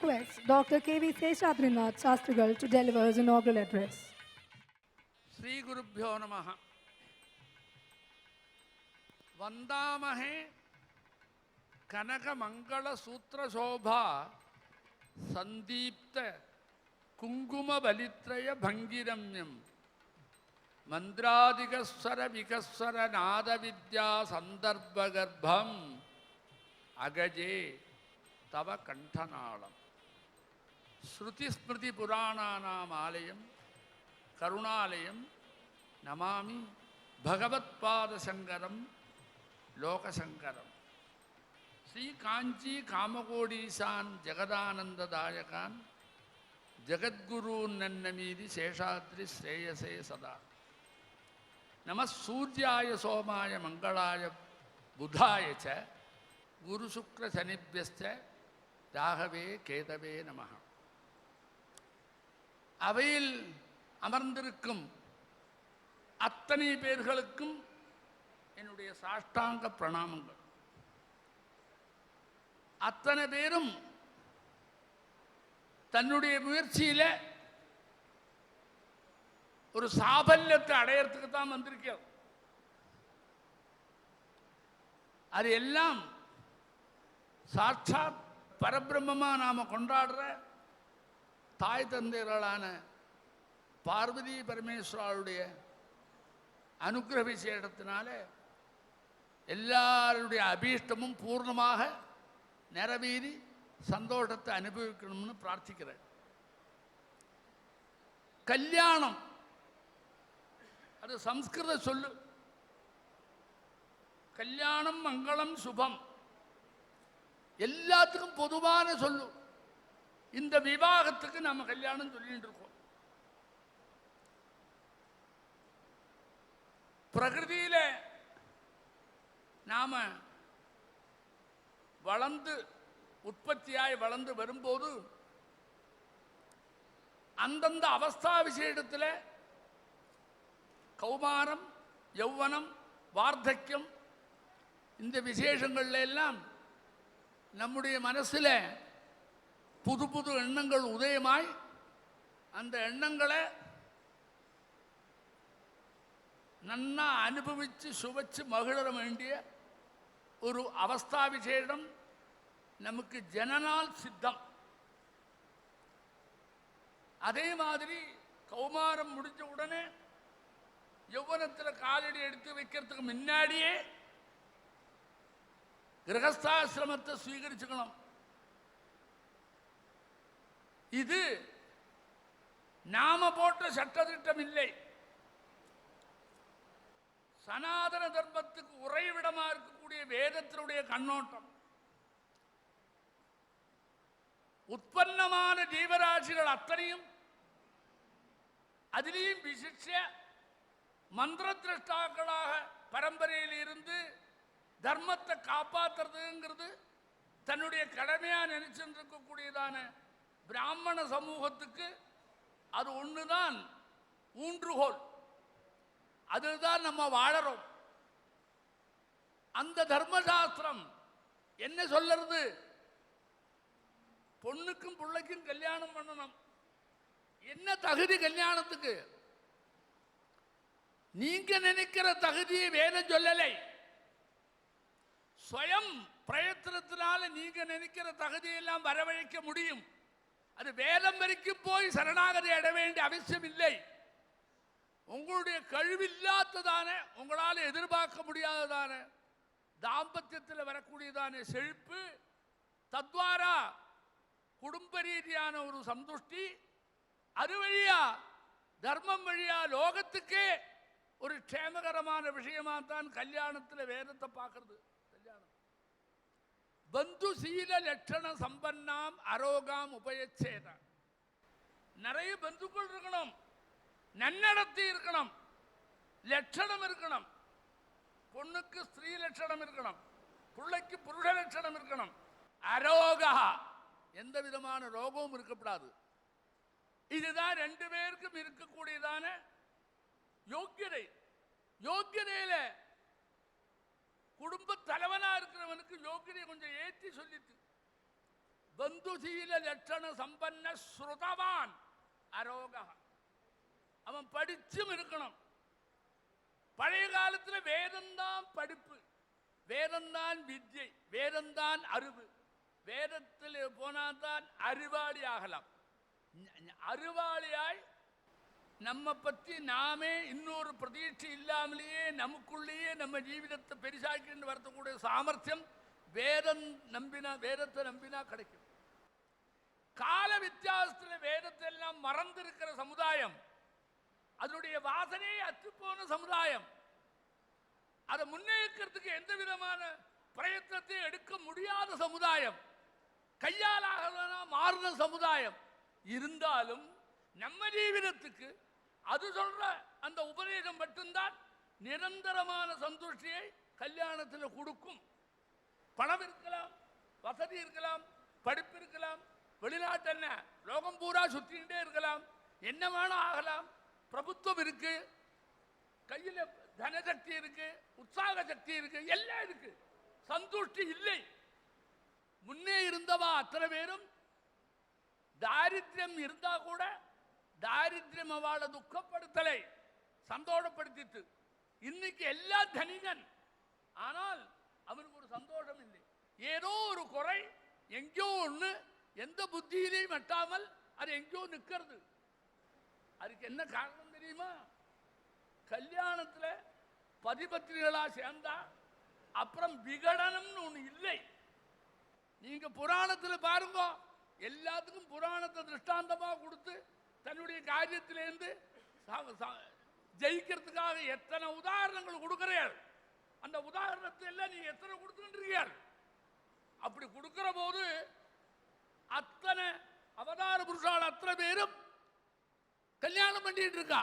requests Dr. K.V. Seshadranath Shastrigal to deliver his inaugural address. Shri गुरुभ्यो नमः। वंदामहे कनक मंगल सूत्र शोभा संदीप्त कुंकुम बलित्रय भंगिरम्यम मंद्रादिकस्वर विकस्वर नाद विद्या संदर्भगर्भम अगजे तव कंठनाळम श्रुति स्मृति पुराणानाम आलयम करुणालयम नमामि भगवत्पाद शंकरम लोकशंकरम श्री कांची कामकोडीशान जगदानंददायकान जगद्गुरून् नन्नमीदि शेषाद्रि श्रेयसे सदा नमः सूर्याय सोमाय मंगलाय बुधाय च गुरुशुक्र शनिभ्यश्च राहवे केतवे नमः। அவையில் அமர்ந்திருக்கும் அத்தனை பேர்களுக்கும் என்னுடைய சாஷ்டாங்க பிரணாமங்கள். அத்தனை பேரும் தன்னுடைய முயற்சியில ஒரு சாபல்யத்தை அடையறதுக்கு தான் வந்திருக்கோம். அது எல்லாம் சாட்சாத் பரபிரம்மமா நாம கொண்டாடுற தாய் தந்தையர்களான பார்வதி பரமேஸ்வராளுடைய அனுகிரக விசேஷத்தினால எல்லாருடைய அபீஷ்டமும் பூர்ணமாக நிறைவேறி சந்தோஷத்தை அனுபவிக்கணும்னு பிரார்த்திக்கிறேன். கல்யாணம் அது சம்ஸ்கிருத சொல்லு. கல்யாணம் மங்களம் சுபம் எல்லாத்துக்கும் பொதுவான சொல்லு. இந்த விவாகத்துக்கு நம்ம கல்யாணம் சொல்லிட்டு இருக்கோம். பிரகிருதியில நாம வளர்ந்து உற்பத்தியாய் வளர்ந்து வரும்போது அந்தந்த அவஸ்தா விசேஷத்தில் கௌமாரம் யௌவனம் வார்த்தக்கியம் இந்த விசேஷங்கள்ல எல்லாம் நம்முடைய மனசில் புது புது எண்ணங்கள் உதயமாய் அந்த எண்ணங்களை நன்னா அனுபவித்து சுவைச்சு மகிழ வேண்டிய ஒரு அவஸ்தா விசேஷம் நமக்கு ஜனனால் சித்தம். அதே மாதிரி கௌமாரம் முடிஞ்ச உடனே யௌவனத்தில் காலடி எடுத்து வைக்கிறதுக்கு முன்னாடியே கிரகஸ்தாசிரமத்தை ஸ்வீகரிச்சுக்கணும். இது நாம போட்ட சட்டத்திட்டம் இல்லை. சனாதன தர்மத்துக்கு உறைவிடமா இருக்கக்கூடிய வேதத்தினுடைய கண்ணோட்டம். உற்பத்தமான ஜீவராசிகள் அத்தனையும் அதிலையும் விசிஷ்ட மந்திர திரஷ்டாக்களாக பரம்பரையில் இருந்து தர்மத்தை காப்பாற்றுறதுங்கிறது தன்னுடைய கடமையா நினைச்சுட்டு இருக்கக்கூடியதான பிராமண சமூகத்துக்கு அது ஒண்ணுதான் ஊன்றுகோல். அதுதான் நம்ம வாழறோம். அந்த தர்மசாஸ்திரம் என்ன சொல்றது? பொண்ணுக்கும் பிள்ளைக்கும் கல்யாணம் பண்ணணும். என்ன தகுதி கல்யாணத்துக்கு? நீங்க நினைக்கிற தகுதியை வேதம் சொல்லலை. ஸ்வயம் பிரயத்தனத்தினால நீங்க நினைக்கிற தகுதியெல்லாம் வரவழைக்க முடியும். அது வேதம் வரைக்கும் போய் சரணாகதி அடைய வேண்டிய அவசியம் இல்லை. உங்களுடைய கழிவில்லாததான உங்களால் எதிர்பார்க்க முடியாததான தாம்பத்தியத்தில் வரக்கூடியதான செழிப்பு, தத்வாரா குடும்ப ரீதியான ஒரு சந்துஷ்டி, அது வழியா தர்மம் வழியா லோகத்துக்கே ஒரு க்ஷேமகரமான விஷயமா தான் கல்யாணத்தில் வேதத்தை பார்க்கறது. கல்யாணம் பந்து சீல லட்சண சம்பன்னாம் அரோகாம் உபயச்சேத. நிறைய பந்துக்கள் இருக்கணும், நன்னடத்தி இருக்கணும், லட்சணம் இருக்கணும். பொண்ணுக்கு ஸ்திரீ லட்சணம் இருக்கணும், பிள்ளைக்கு புருஷ லட்சணம் இருக்கணும். அரோகா, எந்த விதமான ரோகமும் இருக்கக்கூடாது. இதுதான் ரெண்டு பேருக்கும் இருக்கக்கூடியதான யோக்கியதை. யோக்கியதையில குடும்ப தலைவனா இருக்கிறவனுக்கு யோக்கியதை கொஞ்சம் ஏற்றி சொல்லிட்டு பந்துசீல லட்சண சம்பன்ன ஸ்ருதவான் அரோக. அவன் படிச்சும் இருக்கணும். பழைய காலத்தில் வேதம்தான் படிப்பு, வேதம்தான் வித்யை, வேதம்தான் அறிவு. வேதத்தில் போனால்தான் அறிவாளி ஆகலாம். அறிவாளியாய் நம்ம பற்றி நாமே இன்னொரு பிரதீட்சை இல்லாமலேயே நமக்குள்ளேயே நம்ம ஜீவிதத்தை பெரிசாக்கிட்டு வரக்கூடிய சாமர்த்தியம் வேதத்தை நம்பினா கிடைக்கும். கால வித்தியாசத்தில் வேதத்தை எல்லாம் மறந்திருக்கிற சமுதாயம், அதனுடைய வாசனையை அற்றுப்போன சமுதாயம், அதை முன்னேற்கிறதுக்கு எந்த விதமான பிரயத்தனத்தை எடுக்க முடியாத சமுதாயம், கையாலாக மாறின சமுதாயம். இருந்தாலும் நம்ம ஜீவிதத்துக்கு அது சொல்ற அந்த உபதேசம் மட்டும்தான் நிரந்தரமான சந்தோஷியை கல்யாணத்தில் கொடுக்கும். பணம் இருக்கலாம், வசதி இருக்கலாம், படிப்பு இருக்கலாம், வெளிநாட்டு என்ன லோகம் பூரா சுற்றிகிட்டே இருக்கலாம், என்ன வேணும் ஆகலாம், பிரபுத்துவம் இருக்கு, கையில் தனசக்தி இருக்கு, உற்சாக சக்தி இருக்கு, எல்லாம் இருக்கு, சந்துஷ்டி இல்லை. முன்னே இருந்தவா அத்தனை பேரும் தாரித்யம் இருந்தா கூட தாரித்யம் அவளை துக்கப்படுத்தலை, சந்தோஷப்படுத்திட்டு. இன்னைக்கு எல்லா தனிகன், ஆனால் அவனுக்கு ஒரு சந்தோஷம் இல்லை. ஏதோ ஒரு குறை எங்கேயோ ஒன்று, எந்த புத்தியிலையும் எட்டாமல் அது எங்கேயோ நிற்கிறது. அதுக்கு என்ன காரணம் தெரியுமா? கல்யாணத்தில் பதிபத்திரிகளா சேர்ந்தா அப்புறம் விகடனம்னு ஒன்று இல்லை. நீங்க புராணத்தில் பாருங்க, எல்லாத்துக்கும் புராணத்தை திருஷ்டாந்தமாக கொடுத்து தன்னுடைய காரியத்திலேருந்து ஜெயிக்கிறதுக்காக எத்தனை உதாரணங்கள் கொடுக்கிறீர்கள். அந்த உதாரணத்தை எல்லாம் நீங்க எத்தனை கொடுத்துருக்கீர்கள்? அப்படி கொடுக்கிற போது அத்தனை அவதார புருஷால் அத்தனை பேரும் கல்யாணம் பண்ணிட்டு இருக்கா.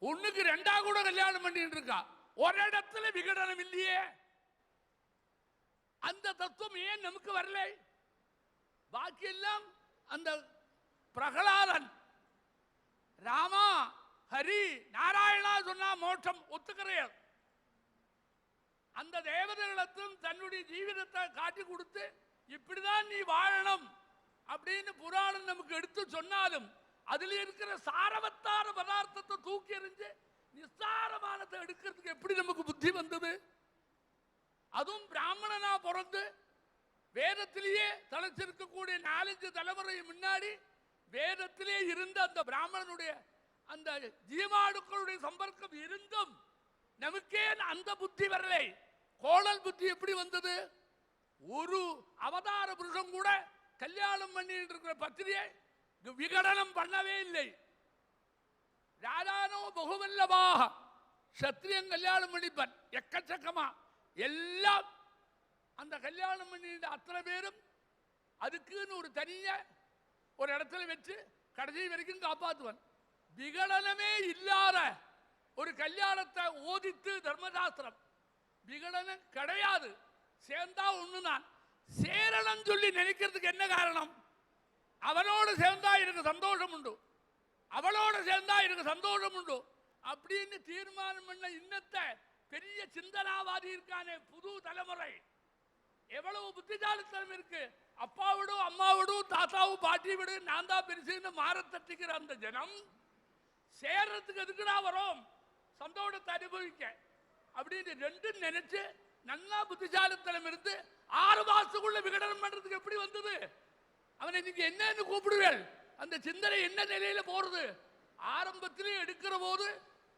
ஒண்ணுக்கு ரெண்டா கூட கல்யாணம் பண்ணிட்டு இருக்கா. ஒரு இடத்துல விகடனம் இல்லையே. அந்த தத்துவம் ஏன் நமக்கு வரலை? பாக்கி எல்லாம் அந்த பிரகலாதன் ராமா ஹரி நாராயணா சொன்னா மோட்சம் ஒத்துக்கிறேன். அந்த தேவதைகளுக்கும் தன்னுடைய ஜீவிதத்தை காட்டி கொடுத்து இப்படிதான் நீ வாழணும் அப்படின்னு புராணம் நமக்கு எடுத்து சொன்னாலும் அதுல இருக்கிற சாரவத்தார பதார்த்தத்தை தூக்கி எறிஞ்சு நிஸ்தாரமானத்தை எடுக்கிறதுக்கு எப்படி நமக்கு புத்தி வந்தது? அதுவும் பிராமணனா பிறந்து வேதத்திலேயே தலைச்சிருக்கக்கூடிய 4-5 தலைமுறை முன்னாடி வேதத்திலே இருந்த அந்த பிராமணனுடைய அந்த ஜீவாணுக்களுடைய சம்பர்க்கம் இருந்தும் நமக்கே அந்த புத்தி வரலை. கோணல் புத்தி எப்படி வந்தது? ஒரு அவதார புருஷன் கூட கல்யாணம் பண்ணிட்டு இருக்கிற பத்திரியை விகடனம் பண்ணவே இல்லை. ராஜானோ பகுவல்லபாக சத்திரியன் கல்யாணம் பண்ணிப்பன் எக்கச்சக்கமா எல்லாம் அந்த கல்யாணம் பண்ணிட்டு அத்தனை பேரும் அதுக்குன்னு ஒரு தனிய ஒரு இடத்துல வச்சு கடைசி வரைக்கும் காப்பாற்றுவன். விகடனமே இல்லாத ஒரு கல்யாணத்தை ஓதித்து தர்மசாஸ்திரம் விகடனம் கிடையாது. சேர்ந்தா ஒண்ணுதான். சேரணும் சொல்லி நினைக்கிறதுக்கு என்ன காரணம்? அவனோடு சேர்ந்தா எனக்கு சந்தோஷம் உண்டு, அவளோட சேர்ந்தா எனக்கு சந்தோஷம் உண்டு அப்படின்னு தீர்மானம் பண்ண இன்னத்தை பெரிய சிந்தனாவாதி இருக்கானே புது தலைமுறை. எவ்வளவு புத்திசாலித்தனம் இருக்கு! அப்பாவோடும் அம்மாவோடும் தாத்தாவும் பாட்டி விடு நான் தான் பெருசுன்னு மாற தட்டிக்கிற அந்த ஜனம் சேர்றதுக்கு எதுக்குடா வரும்? சந்தோஷத்தை அனுபவிக்க அப்படின்னு ரெண்டும் நினைச்சு நல்லா புத்திசாலித்தனம் இருந்து 6 மாசத்துக்குள்ள விகடனம் பண்றதுக்கு எப்படி வந்தது? அவனை இன்னைக்கு என்னன்னு கூப்பிடுவேன்? அந்த சிந்தனை என்ன நிலையில போறது? ஆரம்பத்திலே எடுக்கிற போது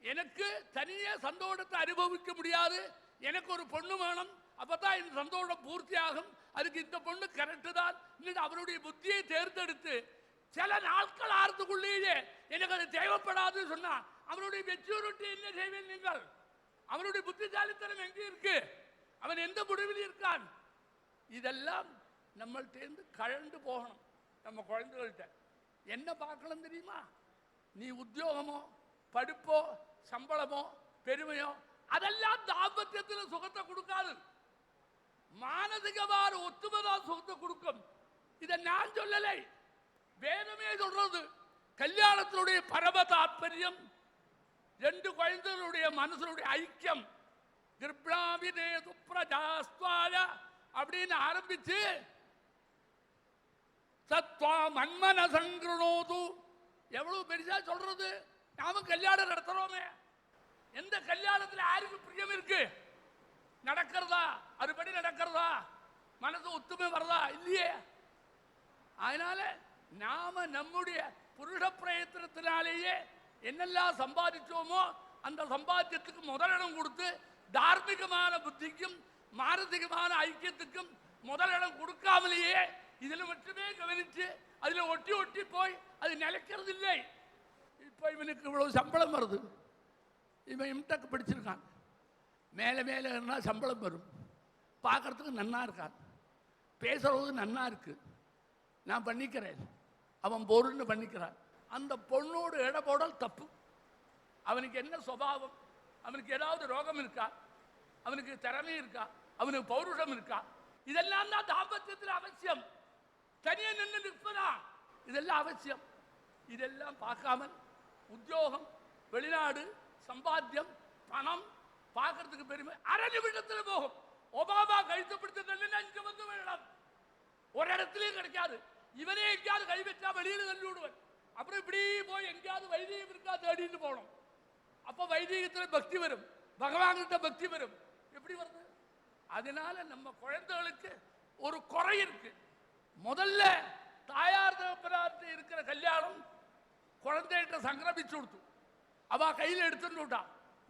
எனக்கு தனியே சந்தோஷத்தை அனுபவிக்க முடியாது, எனக்கு ஒரு பொண்ணு வேணும், அப்பதான் இந்த சந்தோஷம் பூர்த்தி ஆகும், அதுக்கு இந்த பொண்ணு கரெக்டு தான் அவருடைய புத்தியை தேர்ந்தெடுத்து சில நாட்கள் ஆறதுக்குள்ளேயே எனக்கு அது தேவைப்படாது சொன்னா அவனுடைய மெச்சூரிட்டி என்ன செய்வேன்? நீங்கள் அவனுடைய புத்திசாலித்தனம் எங்கே இருக்கு? அவன் எந்த முடிவில் இருக்கான்? இதெல்லாம் நம்மள்டேந்து கழண்டு போகணும். நம்ம குழந்தைகள்கிட்ட என்ன பார்க்கலாம் தெரியுமா? நீ உத்தியோகமோ படிப்போ சம்பளமோ பெருமையோ அதெல்லாம் தாம்பத்தியத்தில் சுகத்தை கொடுக்காது. மானசிகமான ஒத்துமைதான் சுகத்தை கொடுக்கும். இதை நான் சொல்லலை, வேதமே சொல்றது. கல்யாணத்தினுடைய பரம தாற்பயம் 2 குழந்தைகளுடைய மனசனுடைய ஐக்கியம். கிருப்ணாவிதே சுப்ரஜாஸ்வால அப்படின்னு ஆரம்பிச்சு சத்வா மன்மன சங்கிருணோது. எவ்வளவு பெருசா சொல்றது. நாம கல்யாணம் நடத்துறோமே, எந்த கல்யாணத்தில் யாருக்கு பிரியம் இருக்கு? நடக்கிறதா? அதுபடி நடக்கிறதா? மனசு ஒத்துமை வருதா? இல்லையே. அதனால நாம நம்முடைய புருஷ பிரயத்தனத்தினாலேயே என்னெல்லாம் சம்பாதிச்சோமோ அந்த சம்பாத்தியத்துக்கு முதலிடம் கொடுத்து தார்மீகமான புத்திக்கும் மானசிகமான ஐக்கியத்துக்கும் முதலிடம் கொடுக்காமலேயே இதில் மட்டுமே கவனித்து அதில் ஒட்டி ஒட்டி போய் அது நிலைக்கிறது இல்லை. இப்போ இவனுக்கு இவ்வளவு சம்பளம் வருது, இவன் இம்டெக் படிச்சிருக்கான், மேலே மேலே இருந்தால் சம்பளம் வரும், பார்க்கறதுக்கு நன்னா இருக்கான், பேசுறது நன்னா இருக்கு, நான் பண்ணிக்கிறேன், அவன் பொருள்னு பண்ணிக்கிறான். அந்த பொண்ணோடு இடபோடல் தப்பு. அவனுக்கு என்ன சுபாவம்? அவனுக்கு ஏதாவது ரோகம் இருக்கா? அவனுக்கு திறமை இருக்கா? அவனுக்கு பௌருஷம் இருக்கா? இதெல்லாம் தான் தாம்பத்தியத்தில் அவசியம். தனியே நின்று நிற்பதா? இதெல்லாம் அவசியம். இதெல்லாம் பார்க்காமல் உத்தியோகம், வெளிநாடு, சம்பாத்தியம், பணம் பார்க்கறதுக்கு பெருமை அரை நிமிடத்தில் போகும். ஒபாமா கழுத்து பிடித்தது இங்க வந்து வேணும், ஒரு இடத்துலயும் கிடைக்காது. இவனே எங்கேயாவது கை வச்சா வெளியில தள்ளி விடுவன். அப்புறம் இப்படி போய் எங்கேயாவது வைதிகம் இருக்கா தேடிட்டு போகணும். அப்ப வைதிகத்தில் பக்தி வரும், பகவான்கிட்ட பக்தி வரும். எப்படி வருது? அதனால நம்ம குழந்தைகளுக்கு ஒரு குறை இருக்கு. முதல்ல தாயார் தகப்பனார்ட்ட இருக்கிற கல்யாணம் குழந்தைகிட்ட சங்கிரமிச்சு கொடுத்து அவ கையில் எடுத்துட்டு விட்டா.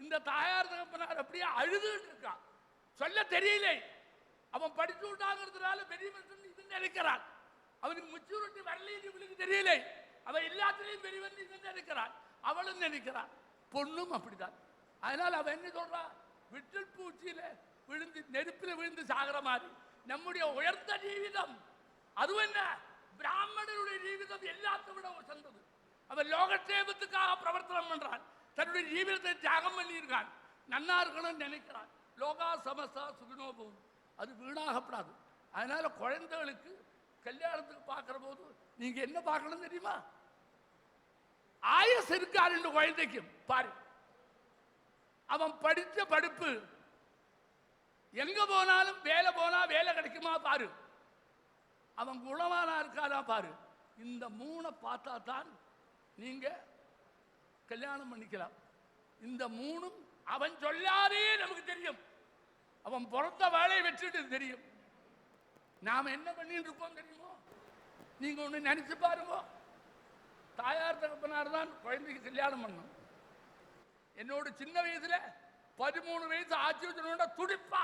இந்த தாயார் தகப்பனார் அப்படியே அழுதுகிட்டு இருக்கா, சொல்ல தெரியல. அவன் படிச்சு விட்டாங்கிறதுனால பெரிய மனுஷன் இது நினைக்கிறான். அவனுக்கு மெச்சூரிட்டி வரலைன்னு இவனுக்கு தெரியல. அவன் எல்லாத்திலையும் பெரியவன் இது நினைக்கிறான், அவளும் நினைக்கிறான். பொண்ணும் அப்படிதான். அதனால அவன் என்ன சொல்றா? விட்டில் பூச்சியில விழுந்து நெருப்பில் விழுந்து சாகிற மாதிரி நம்முடைய உயர்ந்த ஜீவிதம். அதுவும் என்ன, பிராமணனுடைய ஜீவிதம் எல்லாத்தை விட உசந்தது. அவன் லோகசேபத்துக்காக பிரவர்த்தனம் பண்றான், தன்னுடைய ஜீவிதத்தை தியாகம் பண்ணியிருக்கான், நன்னா இருக்கணும்னு நினைக்கிறான். லோகா சமஸ்தா சுகினோபம், அது வீணாகப்படாது. அதனால குழந்தைகளுக்கு கல்யாணத்துக்கு பார்க்கிற போது நீங்க என்ன பார்க்கணும் தெரியுமா? ஆயுஸ் இருக்காரு இந்த குழந்தைக்கு பாரு. அவன் படித்த படிப்பு எங்க போனாலும் வேலை போனா வேலை கிடைக்குமா பாரு. அவன் குணமானா இருக்கானா பாரு. இந்த மூணை பார்த்தா தான் நீங்க கல்யாணம் பண்ணிக்கலாம். இந்த மூணும் அவன் சொல்லாதே நமக்கு தெரியும். அவன் பிறந்த வேலையை வச்சுட்டு தெரியும். நாம என்ன பண்ணிட்டு இருப்போம் தெரியுமோ? நீங்க ஒண்ணு நினைச்சு பாருங்க. தாயார் தகப்பனார் தான் குழந்தைக்கு கல்யாணம் பண்ணணும். என்னோட சின்ன வயசுல 13 வயசு ஆட்சி வச்சனோட துடிப்பா,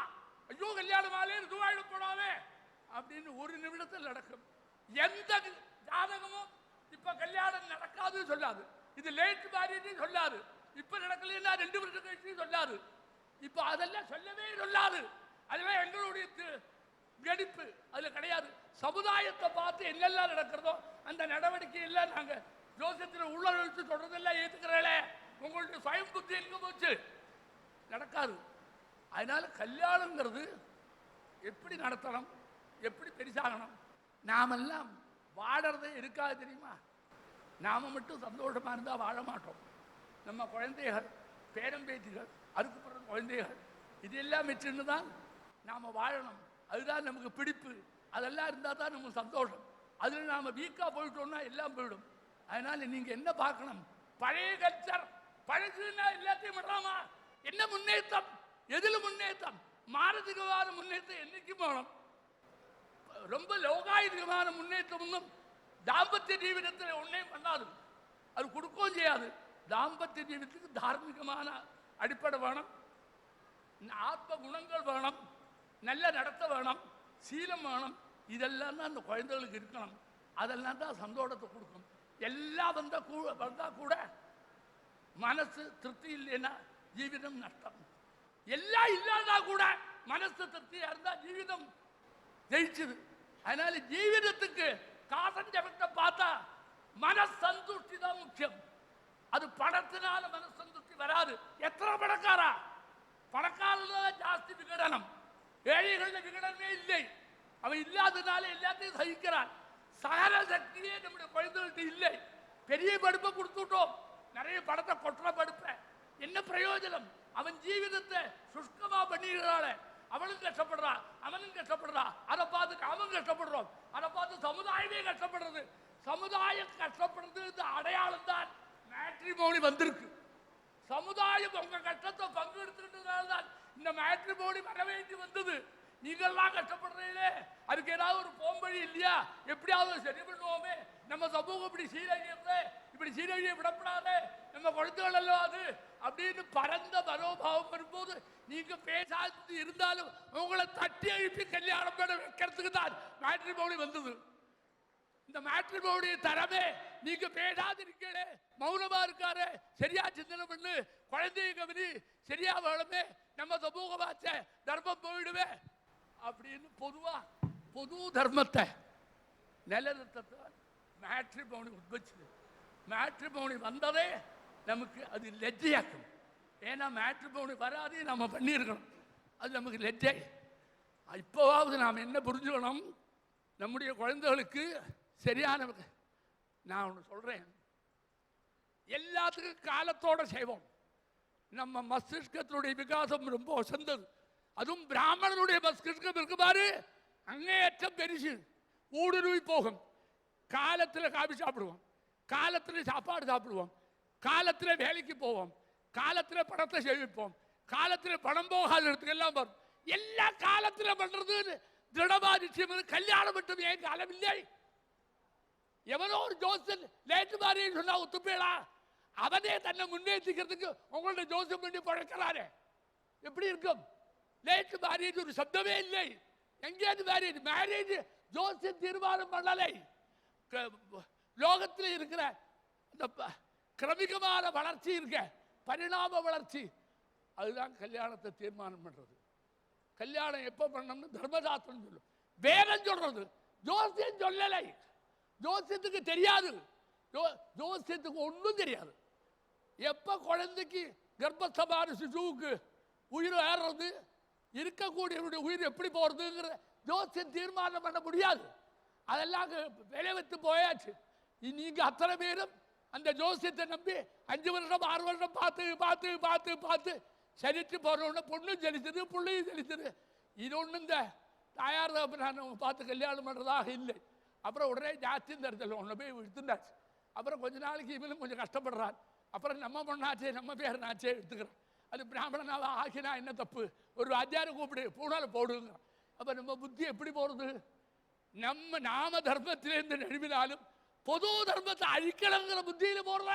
ஐயோ கல்யாணம் ஆலே இதுவாயிட போடாவே அப்படின்னு ஒரு நிமிடத்தில் நடக்கும். எந்த ஜாதகமும் இப்ப கல்யாணம் நடக்காதுன்னு சொல்லாது, இது லேட் மேரேஜ் சொல்லாது, இப்ப நடக்கலன்னா 2 வருஷம் கழிச்சு சொல்லாது. இப்ப அதெல்லாம் சொல்லவே சொல்லாது. அதெல்லாம் எங்களுடைய கணிப்பு அதுல கிடையாது. சமுதாயத்தை பார்த்து என்னெல்லாம் நடக்கிறதோ அந்த நடவடிக்கை எல்லாம் நாங்க ஜோசியத்தில் உள்ள வச்சு சொல்றதெல்லாம் ஏத்துக்கிறே. உங்களுடைய சுயம் புத்தி எங்க போச்சு? நடக்காது. அதனால கல்யாணங்கிறது எப்படி நடத்தணும், எப்படி பெருசாகணும். நாமெல்லாம் வாழறதே இருக்காது தெரியுமா? நாம மட்டும் சந்தோஷமா இருந்தா வாழ மாட்டோம். நம்ம குழந்தைகள், பேரம்பேத்திகள், அதுக்கு பிறகு குழந்தைகள், இதெல்லாம் வச்சுன்னு தான் நாம வாழணும். அதுதான் நமக்கு பிடிப்பு. அதெல்லாம் இருந்தால் தான் நமக்கு சந்தோஷம். அதில் நாம் வீக்காக போயிட்டோம்னா எல்லாம் போயிடும். அதனால நீங்க என்ன பார்க்கணும்? பழைய கல்ச்சர் பழசுன்னா எல்லாத்தையும் விடுறாமா? என்ன முன்னேற்றம்? எதில் முன்னேற்றம்? மானசிகமான முன்னேற்றம் என்னைக்கும் போகணும். ரொம்ப லோகாயுதமான முன்னேற்றம் ஒன்றும் தாம்பத்திய ஜீவிதத்தில் ஒன்றையும் பண்ணாது, அது கொடுக்கவும் செய்யாது. தாம்பத்திய ஜீவிதத்துக்கு தார்மீகமான அடிப்படை வேணும், ஆத்ம குணங்கள் வேணும், நல்ல நடத்த வேணும், சீலம் வேணும். இதெல்லாம் தான் அந்த குழந்தைகளுக்கு இருக்கணும். அதெல்லாம் தான் சந்தோஷத்தை கொடுக்கும். எல்லாம் வந்தா கூட மனசு திருப்தி இல்லைன்னா ஜீவிதம் நஷ்டம். எல்லாம் இல்லாதா கூட மனசு திருப்தியா இருந்தா ஜீவிதம் ஜெயிச்சுது. அதனால ஜீவிதத்துக்கு காசன் ஜபத்தை பார்த்தா மனசந்துஷ்டி தான் முக்கியம். அது பணத்தினால மனசந்துஷ்டி வராது. எத்தனை பணக்காரா? பணக்காரன் ஜாஸ்தி விகடனம், ஏழைகள் விகடனமே இல்லை. அவன் இல்லாதனால எல்லாத்தையும் சகிக்கிறான். சகல சக்தியே நம்முடைய குழந்தைகளுக்கு இல்லை. பெரிய படுப்பை கொடுத்துட்டோம், நிறைய படத்தை கொட்டுற படுப்ப என்ன பிரயோஜனம்? அவன் ஜீவிதத்தை சுஷ்கமா பண்ணிடுறாள். அவளும் கஷ்டப்படுறா, அவனும் கஷ்டப்படுறா. அதை பார்த்து அவன் கஷ்டப்படுறோம், அதை பார்த்து சமுதாயமே கஷ்டப்படுறது. சமுதாயம் கஷ்டப்படுறது அடையாளம் தான் மேட்ரிமோனி வந்திருக்கு. சமுதாயம் உங்க கஷ்டத்தை பங்கெடுத்துக்கிட்டதுனால தான் இந்த மேட்ரிமோனி வர வேண்டி வந்தது. நீங்கள்லாம் கஷ்டப்படுறீங்களே, அதுக்கு ஏதாவது ஒரு போம்பழி இல்லையா? எப்படியாவது சரி பண்ணுவோமே. நம்ம சமூகம் இப்படி சீரழியது, இப்படி சீரழிய விடப்படாது, நம்ம குழந்தைகள் எல்லாம் அது அப்படின்னு பரந்த மனோபாவம் வரும்போது நீங்க பேசாது இருந்தாலும் உங்களை தட்டி எழுப்பி கல்யாணம் பண்ண வைக்கிறதுக்கு தான் மேட்ரிமோனி வந்தது. இந்த மேட்ரிமோனி தரமே நீங்க பேசாது இருக்கே, மௌனமா இருக்காரு, சரியா சிந்தனை பண்ணு, குழந்தைய கவனி, சரியா வேணுமே, நம்ம சமூகமாச்ச தர்மம் போயிடுவே அப்படின்னு பொது தர்மத்தை நிலநிறுத்தத்தான் மேட்ரிமோனி உட்பச்சு. மேட்ரிமோனி வந்ததே நமக்கு அது லெஜ்ஜையாக்கும். ஏன்னா மேட்ரிமோனி வராதே நம்ம பண்ணியிருக்கணும், அது நமக்கு லெஜ்ஜை. இப்போவாவது நாம் என்ன புரிஞ்சுக்கணும், நம்முடைய குழந்தைகளுக்கு சரியான, நான் ஒன்று சொல்கிறேன், எல்லாத்துக்கும் காலத்தோடு செய்வோம். நம்ம மஸ்திஷ்கத்தினுடைய விகாசம் ரொம்ப வசந்தது. அதுவும் பிராமணனுடைய மஸ்திஷ்கம் இருக்கு பாரு, அங்கேயற்றம் பெருசு, ஊடுருவி போகும். காலத்தில் காபி சாப்பிடுவோம், காலத்தில் சாப்பாடு சாப்பிடுவோம், காலத்தில் வேலைக்கு போவோம், காலத்தில் பணத்தை சேமிப்போம், காலத்தில் பணம் போகாத இடத்துக்கு எல்லாம் வரும். எல்லா காலத்தில் பண்றது திடமா நிச்சயம். கல்யாணம் மட்டும் ஏன் காலம் இல்லை? எவனோ ஒரு ஜோசன் லேட்டு மாதிரி சொன்னா ஒத்துப்பேளா? அவனே தன்னை முன்னேற்றிக்கிறதுக்கு உங்களோட ஜோசம் பண்ணி பழக்கிறாரு. எப்படி இருக்கும்? லேட்டு மேரேஜ் ஒரு சப்தமே இல்லை. எங்கேயாவது மேரேஜ் மேரேஜ் ஜோசம் தீர்மானம் பண்ணலை. லோகத்தில் இருக்கிற அந்த கிரமிகமான வளர்ச்சி இருக்க, பரிணாம வளர்ச்சி, அதுதான் கல்யாணத்தை தீர்மானம் பண்றது. கல்யாணம் எப்போ பண்ணணும்னு தர்மசாஸ்திரம் சொல்லும், வேதம் சொல்றது, ஜோசியம் சொல்லலை. ஜோசியத்துக்கு தெரியாது, ஜோசியத்துக்கு ஒன்றும் தெரியாது. எப்போ குழந்தைக்கு கர்ப்பஸ்தமான சிசுவுக்கு உயிர் ஏறுறது, இருக்கக்கூடியவருடைய உயிர் எப்படி போகிறதுங்கிற ஜோசியம் தீர்மானம் பண்ண முடியாது. அதெல்லாம் விலை வைத்து போயாச்சு. நீங்கள் அத்தனை பேரும் அந்த ஜோசியத்தை நம்பி 5 வருஷம் 6 வருஷம் பார்த்து பார்த்து பார்த்து பார்த்து சரித்து போகிறவொன்னே பொண்ணும் செலுத்துது, பிள்ளையும் செலுத்துது. இது ஒன்றும் இந்த தாயார் நான் பார்த்து கல்யாணம் பண்ணுறதாக இல்லை. அப்புறம் உடனே ஜாஸ்தியும் தரத்தில் ஒன்று போய் எடுத்துட்டாச்சு. அப்புறம் கொஞ்ச நாளைக்கு இவனும் கொஞ்சம் கஷ்டப்படுறான். அப்புறம் நம்ம பொண்ணாச்சே, நம்ம பேரனாச்சே எடுத்துக்கிறோம். அது பிராமணனாக ஆக்கினா என்ன தப்பு? ஒரு அஜாரை கூப்பிடு, பூனால போடுங்க. அப்போ நம்ம புத்தி எப்படி போகிறது? நாம தர்மத்திலேருந்து நழுவினாலும் பொது தர்மத்தை அழிக்கணுங்கிற புத்தியில் போடுற.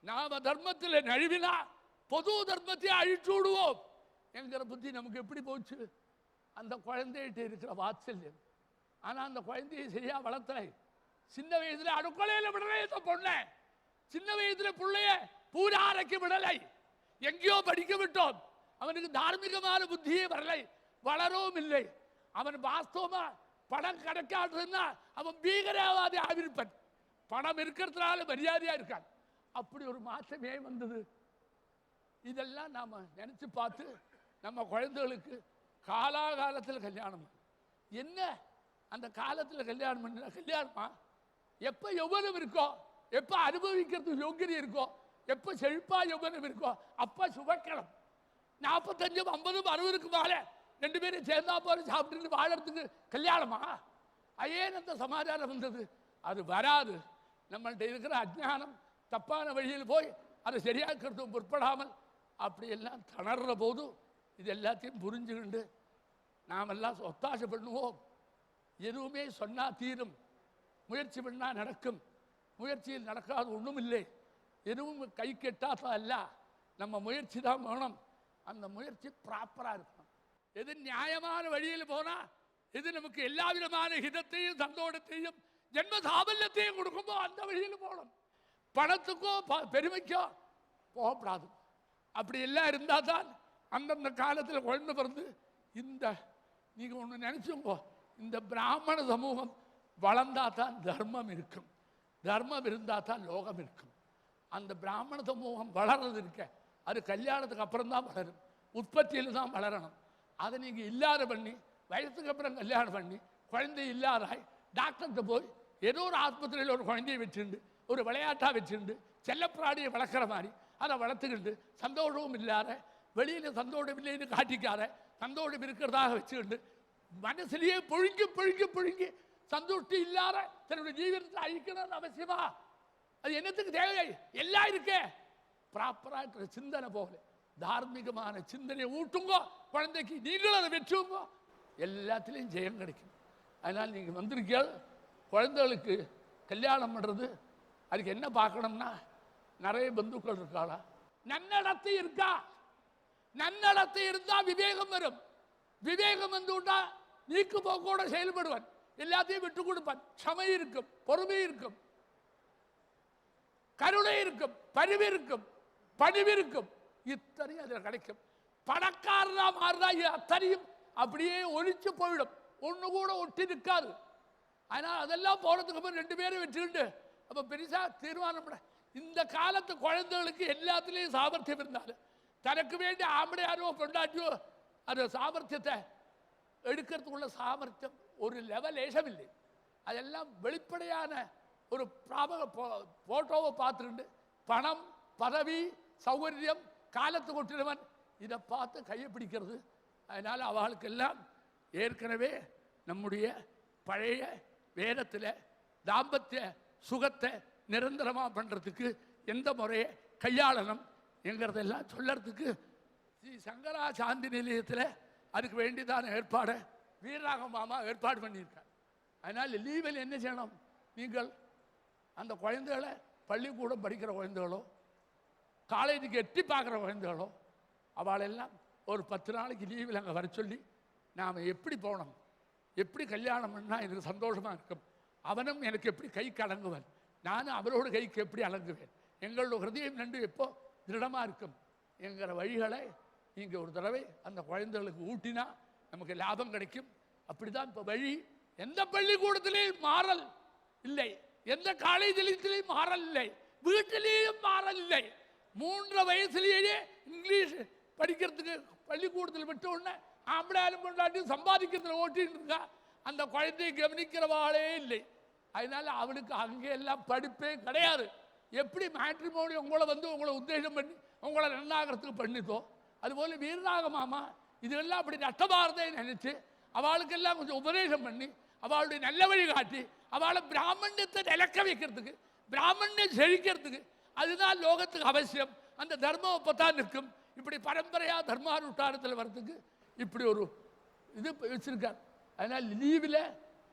நாம தர்மத்தில் நழுவினா பொது தர்மத்தை அழிச்சு விடுவோம் என்கிற புத்தி நமக்கு எப்படி போச்சு? அந்த குழந்தைகிட்ட இருக்கிற வாத்சல்யம். ஆனால் அந்த குழந்தையை சரியா வளர்த்தலை. சின்ன வயதுல அடுக்கலையில் விடலை. இந்த பொண்ணை சின்ன வயதுல பிள்ளைய பூராரைக்கு விடலை. எங்கேயோ படிக்க விட்டோம். அவனுக்கு தார்மீகமான புத்தியே வரலை, வளரவும் இல்லை. அவன் வாஸ்தவமா பணம் கிடைக்காதுன்னா அவன் பீகரவாதி ஆவிருப்பன். பணம் இருக்கிறதுனால மரியாதையா இருக்கான். அப்படி ஒரு மாற்றமே வந்தது. இதெல்லாம் நாம நினைச்சு பார்த்து நம்ம குழந்தைகளுக்கு காலாகாலத்தில் கல்யாணம் என்ன, அந்த காலத்தில் கல்யாணம் பண்ண கல்யாணமா? எப்போ யௌவனம் இருக்கோ, எப்போ அனுபவிக்கிறதுக்கு யோகியம் இருக்கோ, எப்போ செழிப்பா யௌவனம் இருக்கோ அப்போ சுபக்கணும். 45, 50, 60க்கு மேலே 2 பேரும் சேர்ந்தா போல சாப்பிட்டு வாழறதுக்கு கல்யாணமா? ஏன் அந்த சமாதானம் வந்தது? அது வராது. நம்மள்கிட்ட இருக்கிற அஜ்ஞானம் தப்பான வழியில் போய் அதை சரியாக்கிறதும் முற்படாமல் அப்படியெல்லாம் தணர்ற போது இது எல்லாத்தையும் புரிஞ்சுக்கிண்டு நாமெல்லாம் ஒத்தாசை பண்ணுவோம். எதுவுமே சொன்னா தீரும், முயற்சி பண்ணா நடக்கும். முயற்சியில் நடக்காது ஒன்றும் இல்லை. எதுவும் கை கெட்டாத அல்ல, நம்ம முயற்சி தான் வேணும். அந்த முயற்சி ப்ராப்பராக இருக்கணும். எது நியாயமான வழியில் போனால், எது நமக்கு எல்லா விதமான ஹிதத்தையும் சந்தோஷத்தையும் ஜென்ம சாபல்யத்தையும் கொடுக்கும்போ அந்த வழியில் போகணும். பணத்துக்கோ பெருமைக்கோ போகக்கூடாது. அப்படி எல்லாம் இருந்தால் தான் அந்தந்த காலத்தில் குழந்தை பிறந்து இந்த நீங்கள் ஒன்று நினச்சோங்கோ, இந்த பிராமண சமூகம் வளர்ந்தால் தான் தர்மம் இருக்கும், தர்மம் இருந்தால் தான் லோகம் இருக்கும். அந்த பிராமண சமூகம் வளர்றது இருக்க, அது கல்யாணத்துக்கு அப்புறம் தான் வளரும், உற்பத்தியில் தான் வளரணும். அதை நீங்கள் இல்லாத பண்ணி வயசுக்கு அப்புறம் கல்யாணம் பண்ணி குழந்தை இல்லாதாய் டாக்டர்கிட்ட போய் ஏதோ ஒரு ஆஸ்பத்திரியில் ஒரு குழந்தையை வச்சுருந்து ஒரு விளையாட்டாக வச்சுருந்து செல்லப்பிராணியை வளர்க்குற மாதிரி அதை வளர்த்துக்கிட்டு சந்தோஷமும் இல்லாத, வெளியில் சந்தோஷம் இல்லைன்னு காட்டிக்காத, சந்தோஷம் இருக்கிறதாக வச்சுக்கிண்டு மனசுலயே பொழுங்கி பொழுங்கி பொழுங்கி சந்தோஷம் இல்லாத தன்னுடைய ஜீவனத்தை அழிக்கணும்னு அவசியமா? அது என்னத்துக்கு தேவை? எல்லாம் இருக்கே. ப்ராப்பரா இருக்கிற சிந்தனை போகல, தார்மீகமான சிந்தனையை ஊட்டுங்கோ குழந்தைக்கு, நீங்களும் அதை வச்சுங்கோ, எல்லாத்திலையும் ஜெயம் கிடைக்கும். அதனால் நீங்கள் வந்திருக்கீங்க. குழந்தைகளுக்கு கல்யாணம் பண்ணுறது அதுக்கு என்ன பார்க்கணும்னா, நிறைய பந்துக்கள் இருக்காளா, நன்னடத்தை இருக்கா? நன்னடத்தை இருந்தால் விவேகம் வரும். விவேகம் வந்து விட்டா நீக்கு போக்கோட செயல்படுவன், எல்லாத்தையும் விட்டு கொடுப்பான். க்ஷமை இருக்கும், பொறுமை இருக்கும், கருணை இருக்கும், பரிவு இருக்கும், பணிவு இருக்கும். இத்தனையும் அதில் கிடைக்கும். பணக்காரனா மாறுதா அத்தனையும் அப்படியே ஒழிச்சு போயிடும், ஒன்று கூட ஒட்டி நிற்காது. அதனால் அதெல்லாம் போனதுக்கு அப்புறம் 2 பேரும் வச்சுக்கிட்டு அப்போ பெருசா தீர்மானம் பண்ண. இந்த காலத்து குழந்தைகளுக்கு எல்லாத்துலேயும் சாமர்த்தியம் இருந்தாலும் தனக்கு வேண்டிய ஆம்படையாரோ பொண்டாட்டியோ அந்த சாமர்த்தியத்தை எடுக்கிறதுக்குள்ள சாமர்த்தியம் ஒரு லெவலேஷம் இல்லை. அதெல்லாம் வெளிப்படையான ஒரு போட்டோவை பார்த்துக்கிண்டு பணம், பதவி, சௌகரியம், காலத்து கொட்டினவன் இதை பார்த்து கையை பிடிக்கிறது. அதனால் அவர்களுக்கெல்லாம் ஏற்கனவே நம்முடைய பழைய வேதத்தில் தாம்பத்திய சுகத்தை நிரந்தரமாக பண்ணுறதுக்கு எந்த முறையை கையாளணும் என்கிறதெல்லாம் சொல்லறதுக்கு ஸ்ரீ சங்கரா சாந்தி நிலையத்தில் அதுக்கு வேண்டியதான ஏற்பாடை வீரராக மாமா ஏற்பாடு பண்ணியிருக்கார். அதனால் லீவில் என்ன செய்யணும், நீங்கள் அந்த குழந்தைகளை பள்ளிக்கூடம் படிக்கிற குழந்தைகளோ காலேஜுக்கு எட்டி பார்க்குற குழந்தைகளோ அவளெல்லாம் ஒரு 10 நாளைக்கு லீவில் அங்கே வர சொல்லி நாம் எப்படி போனோம், எப்படி கல்யாணம் பண்ணால் எனக்கு சந்தோஷமாக இருக்கும், அவனும் எனக்கு எப்படி கைக்கு அடங்குவன், நானும் அவரோட கைக்கு எப்படி அடங்குவேன், எங்களோட ஹிருதயம் நண்டு எப்போ திருடமாக இருக்கும் என்கிற வழிகளை இங்கே ஒரு தடவை அந்த குழந்தைகளுக்கு ஊட்டினா நமக்கு லாபம் கிடைக்கும். அப்படி தான் இப்போ வழி. எந்த பள்ளிக்கூடத்திலையும் மாறல் இல்லை, எந்த காலேஜிலையும் மாறல் இல்லை, வீட்டிலேயும் மாறல் இல்லை. 3 வயசுலேயே இங்கிலீஷ் படிக்கிறதுக்கு பள்ளிக்கூடத்தில் விட்ட உடனே ஆம்பளையாலும் கொண்டாட்டி சம்பாதிக்கிறதுல ஓட்டிட்டு இருக்கா. அந்த குழந்தையை கவனிக்கிறவாளே இல்லை. அதனால அவளுக்கு அங்கே எல்லாம் படிப்பே கிடையாது. எப்படி மேட்ரிமோனி உங்களை உங்களை உத்தேசம் பண்ணி உங்களை நன்னாகிறதுக்கு பண்ணித்தோ, அதுபோல் வீரராக மாமா இதெல்லாம் அப்படி நஷ்டமாறதே நினைச்சு அவளுக்கெல்லாம் கொஞ்சம் உபதேசம் பண்ணி அவளுடைய நல்ல வழி காட்டி அவளை பிராமணியத்தை நிலக்க வைக்கிறதுக்கு, பிராமணியம் செழிக்கிறதுக்கு, அதுதான் லோகத்துக்கு அவசியம். அந்த தர்மம் அப்பதான் நிற்கும். இப்படி பரம்பரையாக தர்மானுஷ்டானத்தில் வர்றதுக்கு இப்படி ஒரு இது வச்சிருக்கார். அதனால் லீவில்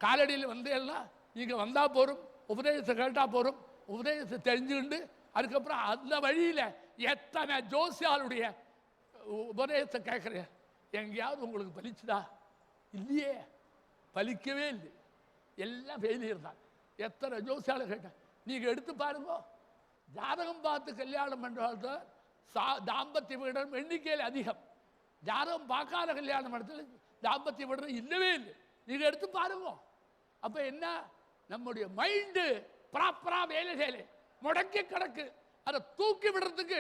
காலடியில் வந்தேல்லாம் நீங்கள் வந்தால் போகிறோம், உபதேசத்தை கேட்டால் போகிறோம், உபதேசத்தை தெரிஞ்சுக்கிண்டு அதுக்கப்புறம் அந்த வழியில் எத்தனை ஜோசியாளுடைய உபதேசத்தை கேட்குறேன், எங்கேயாவது உங்களுக்கு பலிச்சுதா? இல்லையே, பலிக்கவே இல்லை, எல்லாம் ஃபெயிலியர் தான். எத்தனை ஜோசியால கேட்டேன். நீங்கள் எடுத்து பாருங்க, ஜாதகம் பார்த்து கல்யாணம் பண்ணுறது தாம்பத்திய விடம் எண்ணிக்கையில் அதிகம். ஜாதகம் பார்க்காத கல்யாணம் பண்ணுறது தாம்பத்திய விடம் இல்லவே இல்லை. நீங்கள் எடுத்து பாருங்க. அப்போ என்ன, நம்முடைய மைண்டு ப்ராப்பராக வேலை செய்யலை, முடக்கி கிடக்கு. அதை தூக்கி விடுறதுக்கு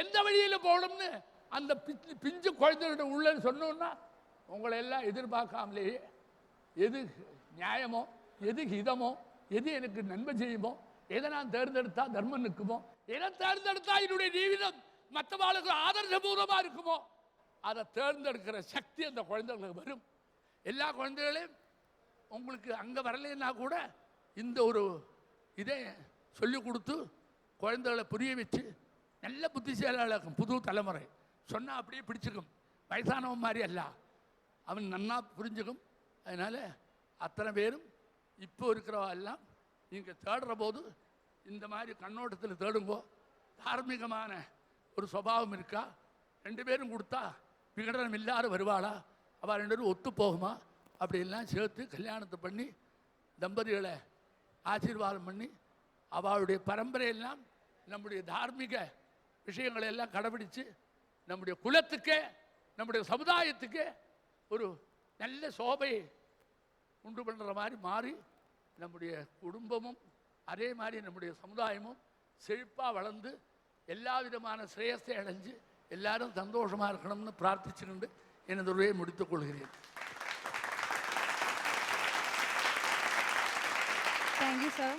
எந்த வழியில் போகணும்னு அந்த பிஞ்சு குழந்தையோட உள்ள சொன்னோன்னா உங்களை எல்லாம் எதிர்பார்க்காமலேயே எது நியாயமோ, எது ஹிதமோ, எது எனக்கு நன்மை செய்யுமோ, எதை நான் தேர்ந்தெடுத்தா தர்மம் நிற்குமோ, எதை தேர்ந்தெடுத்தா என்னுடைய ஜீவிதம் மற்றவாளுக்கு ஆதர்சபூர்வமாக இருக்குமோ அதை தேர்ந்தெடுக்கிற சக்தி அந்த குழந்தைகளுக்கு வரும். எல்லா குழந்தைகளையும் உங்களுக்கு அங்கே வரலைன்னா கூட இந்த ஒரு இதை சொல்லி கொடுத்து குழந்தைகளை புரிய வச்சு நல்ல புத்திசாலியாக்கும். புது தலைமுறை சொன்னால் அப்படியே பிடிச்சிக்கும், வயசானவன் மாதிரி அல்ல, அவன் நன்னா புரிஞ்சுக்கும். அதனால் அத்தனை பேரும் இப்போ இருக்கிறவா எல்லாம் நீங்கள் தேடுற போது இந்த மாதிரி கண்ணோட்டத்தில் தேடுங்கோ. தார்மீகமான ஒரு சுபாவம் இருக்கா, 2 பேரும் கொடுத்தா விகடனம் இல்லாத வருவாளா, அவள் 2 பேரும் ஒத்து போகுமா, அப்படியெல்லாம் சேர்த்து கல்யாணத்தை பண்ணி தம்பதிகளை ஆசீர்வாதம் பண்ணி அவளுடைய பரம்பரையெல்லாம் நம்முடைய தார்மீக விஷயங்களை எல்லாம் கடைபிடித்து நம்முடைய குலத்துக்கே நம்முடைய சமுதாயத்துக்கே ஒரு நல்ல சோபையை உண்டு பண்ணுற மாதிரி மாறி நம்முடைய குடும்பமும் அதே மாதிரி நம்முடைய சமுதாயமும் செழிப்பாக வளர்ந்து எல்லா விதமான ஸ்ரேயஸை அடைஞ்சு எல்லாரும் சந்தோஷமாக இருக்கணும்னு பிரார்த்திச்சுக்கிண்டு எனது உரையை முடித்துக் கொள்கிறேன். Thank you, sir.